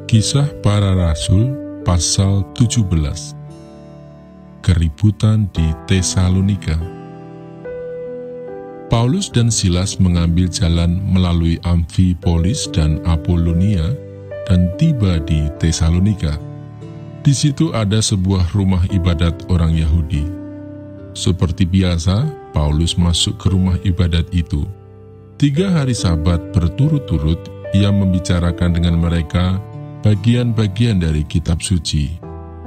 Kisah Para Rasul pasal 17. Keributan di Tesalonika. Paulus dan Silas mengambil jalan melalui Amfipolis dan Apolonia dan tiba di Tesalonika. Di situ ada sebuah rumah ibadat orang Yahudi. Seperti biasa, Paulus masuk ke rumah ibadat itu. 3 hari Sabat berturut-turut ia membicarakan dengan mereka bagian-bagian dari kitab suci.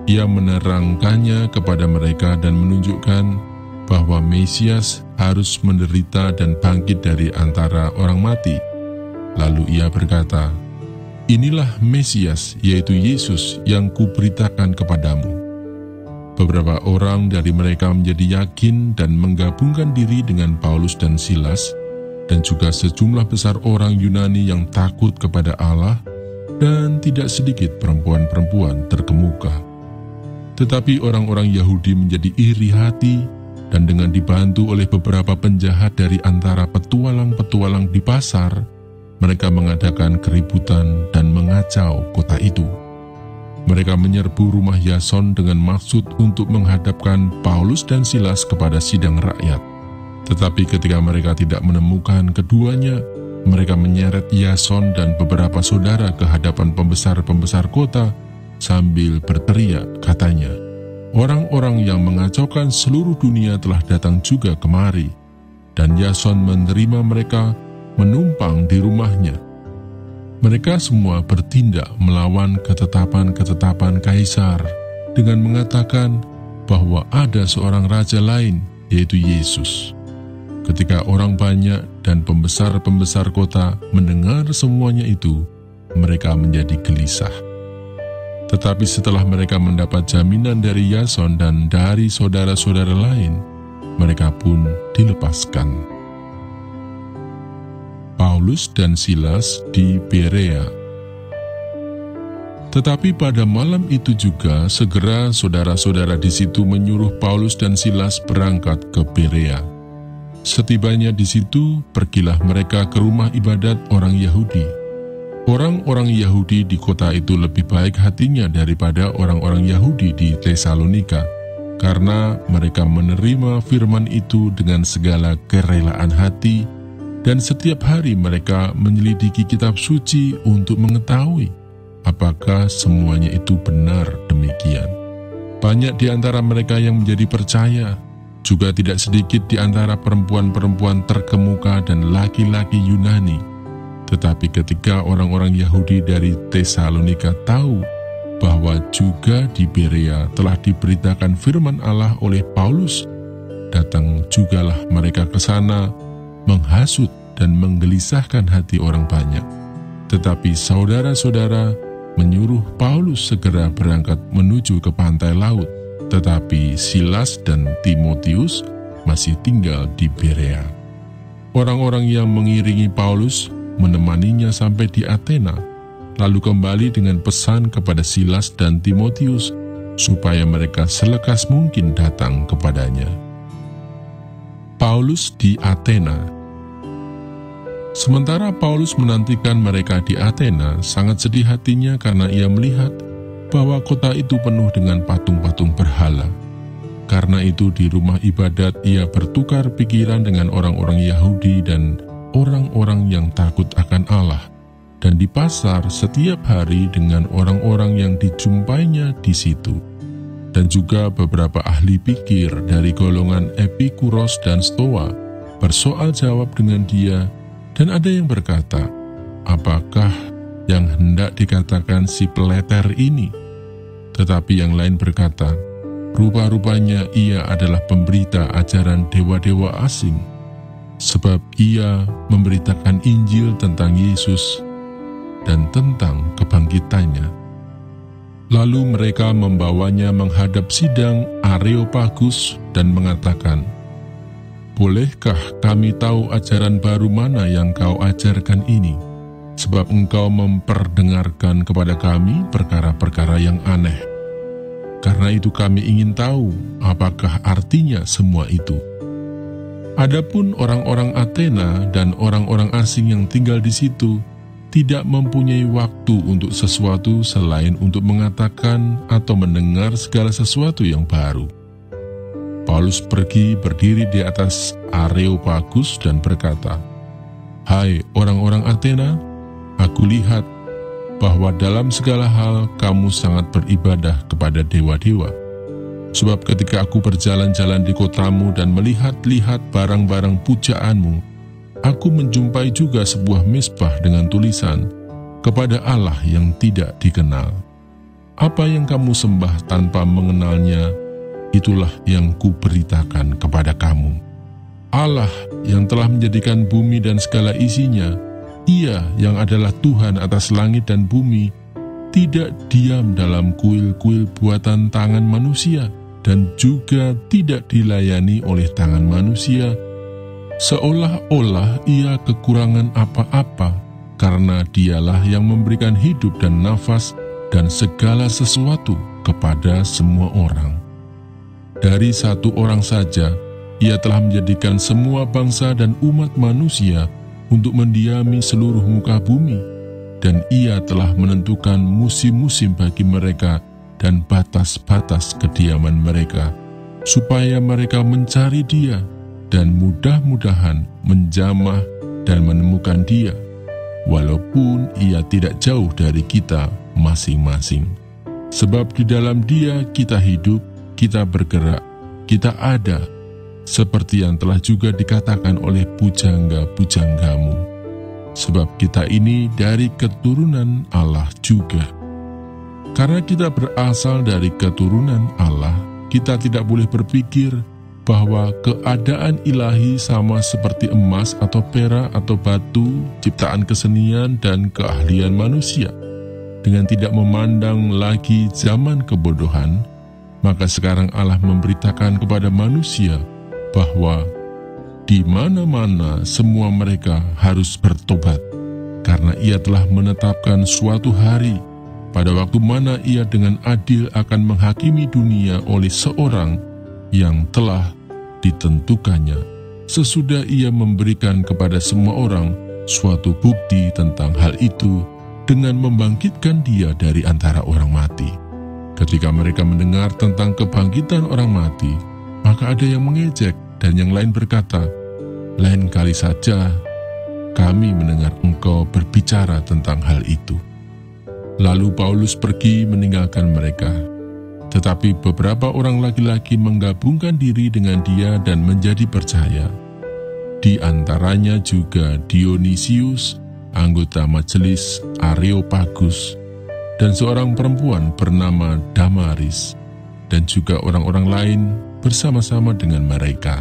Ia menerangkannya kepada mereka dan menunjukkan bahwa Mesias harus menderita dan bangkit dari antara orang mati. Lalu ia berkata, "Inilah Mesias, yaitu Yesus yang kuberitakan kepadamu." Beberapa orang dari mereka menjadi yakin dan menggabungkan diri dengan Paulus dan Silas, dan juga sejumlah besar orang Yunani yang takut kepada Allah, dan tidak sedikit perempuan-perempuan terkemuka. Tetapi orang-orang Yahudi menjadi iri hati, dan dengan dibantu oleh beberapa penjahat dari antara petualang-petualang di pasar, mereka mengadakan keributan dan mengacau kota itu. Mereka menyerbu rumah Yason dengan maksud untuk menghadapkan Paulus dan Silas kepada sidang rakyat. Tetapi ketika mereka tidak menemukan keduanya, mereka menyeret Yason dan beberapa saudara ke hadapan pembesar-pembesar kota sambil berteriak, katanya, "Orang-orang yang mengacaukan seluruh dunia telah datang juga kemari." Dan Yason menerima mereka menumpang di rumahnya. Mereka semua bertindak melawan ketetapan-ketetapan Kaisar dengan mengatakan bahwa ada seorang raja lain, yaitu Yesus. Ketika orang banyak dan pembesar-pembesar kota mendengar semuanya itu, mereka menjadi gelisah. Tetapi setelah mereka mendapat jaminan dari Yason dan dari saudara-saudara lain, mereka pun dilepaskan. Paulus dan Silas di Berea. Tetapi pada malam itu juga segera saudara-saudara di situ menyuruh Paulus dan Silas berangkat ke Berea. Setibanya di situ, pergilah mereka ke rumah ibadat orang Yahudi. Orang-orang Yahudi di kota itu lebih baik hatinya daripada orang-orang Yahudi di Tesalonika, karena mereka menerima firman itu dengan segala kerelaan hati, dan setiap hari mereka menyelidiki kitab suci untuk mengetahui apakah semuanya itu benar demikian. Banyak di antara mereka yang menjadi percaya, juga tidak sedikit di antara perempuan-perempuan terkemuka dan laki-laki Yunani. Tetapi ketika orang-orang Yahudi dari Tesalonika tahu bahwa juga di Berea telah diberitakan firman Allah oleh Paulus, datang jugalah mereka ke sana, menghasut dan menggelisahkan hati orang banyak. Tetapi saudara-saudara menyuruh Paulus segera berangkat menuju ke pantai laut, tetapi Silas dan Timotius masih tinggal di Berea. Orang-orang yang mengiringi Paulus menemaninya sampai di Athena, lalu kembali dengan pesan kepada Silas dan Timotius supaya mereka selekas mungkin datang kepadanya. Paulus di Athena. Sementara Paulus menantikan mereka di Athena, sangat sedih hatinya karena ia melihat bahwa kota itu penuh dengan patung-patung berhala. Karena itu di rumah ibadat ia bertukar pikiran dengan orang-orang Yahudi dan orang-orang yang takut akan Allah, dan di pasar setiap hari dengan orang-orang yang dijumpainya di situ, dan juga beberapa ahli pikir dari golongan Epikuros dan Stoa bersoal jawab dengan dia, dan ada yang berkata, "Apakah yang hendak dikatakan si peleter ini?" Tetapi yang lain berkata, "Rupa-rupanya ia adalah pemberita ajaran dewa-dewa asing, sebab ia memberitakan Injil tentang Yesus dan tentang kebangkitannya." Lalu mereka membawanya menghadap sidang Areopagus dan mengatakan, "Bolehkah kami tahu ajaran baru mana yang kau ajarkan ini? Sebab engkau memperdengarkan kepada kami perkara-perkara yang aneh. Karena itu kami ingin tahu apakah artinya semua itu." Adapun orang-orang Athena dan orang-orang asing yang tinggal di situ tidak mempunyai waktu untuk sesuatu selain untuk mengatakan atau mendengar segala sesuatu yang baru. Paulus pergi berdiri di atas Areopagus dan berkata, "Hai orang-orang Athena, aku lihat bahwa dalam segala hal kamu sangat beribadah kepada dewa-dewa. Sebab ketika aku berjalan-jalan di kotamu dan melihat-lihat barang-barang pujaanmu, aku menjumpai juga sebuah mezbah dengan tulisan, kepada Allah yang tidak dikenal. Apa yang kamu sembah tanpa mengenalnya, itulah yang kuberitakan kepada kamu. Allah yang telah menjadikan bumi dan segala isinya, Ia yang adalah Tuhan atas langit dan bumi, tidak diam dalam kuil-kuil buatan tangan manusia, dan juga tidak dilayani oleh tangan manusia, seolah-olah Ia kekurangan apa-apa, karena Dialah yang memberikan hidup dan nafas dan segala sesuatu kepada semua orang. Dari satu orang saja, Ia telah menjadikan semua bangsa dan umat manusia untuk mendiami seluruh muka bumi, dan Ia telah menentukan musim-musim bagi mereka dan batas-batas kediaman mereka, supaya mereka mencari Dia dan mudah-mudahan menjamah dan menemukan Dia, walaupun Ia tidak jauh dari kita masing-masing. Sebab di dalam Dia kita hidup, kita bergerak, kita ada, seperti yang telah juga dikatakan oleh pujangga-pujanggamu. Sebab kita ini dari keturunan Allah juga. Karena kita berasal dari keturunan Allah, kita tidak boleh berpikir bahwa keadaan ilahi sama seperti emas atau perak atau batu, ciptaan kesenian dan keahlian manusia. Dengan tidak memandang lagi zaman kebodohan, maka sekarang Allah memberitakan kepada manusia bahwa di mana-mana semua mereka harus bertobat, karena Ia telah menetapkan suatu hari, pada waktu mana Ia dengan adil akan menghakimi dunia oleh seorang yang telah ditentukannya, sesudah Ia memberikan kepada semua orang suatu bukti tentang hal itu dengan membangkitkan Dia dari antara orang mati. Ketika mereka mendengar tentang kebangkitan orang mati, maka ada yang mengejek dan yang lain berkata, "Lain kali saja kami mendengar engkau berbicara tentang hal itu." Lalu Paulus pergi meninggalkan mereka. Tetapi beberapa orang laki-laki menggabungkan diri dengan dia dan menjadi percaya. Di antaranya juga Dionisius, anggota majelis Areopagus, dan seorang perempuan bernama Damaris, dan juga orang-orang lain bersama-sama dengan mereka.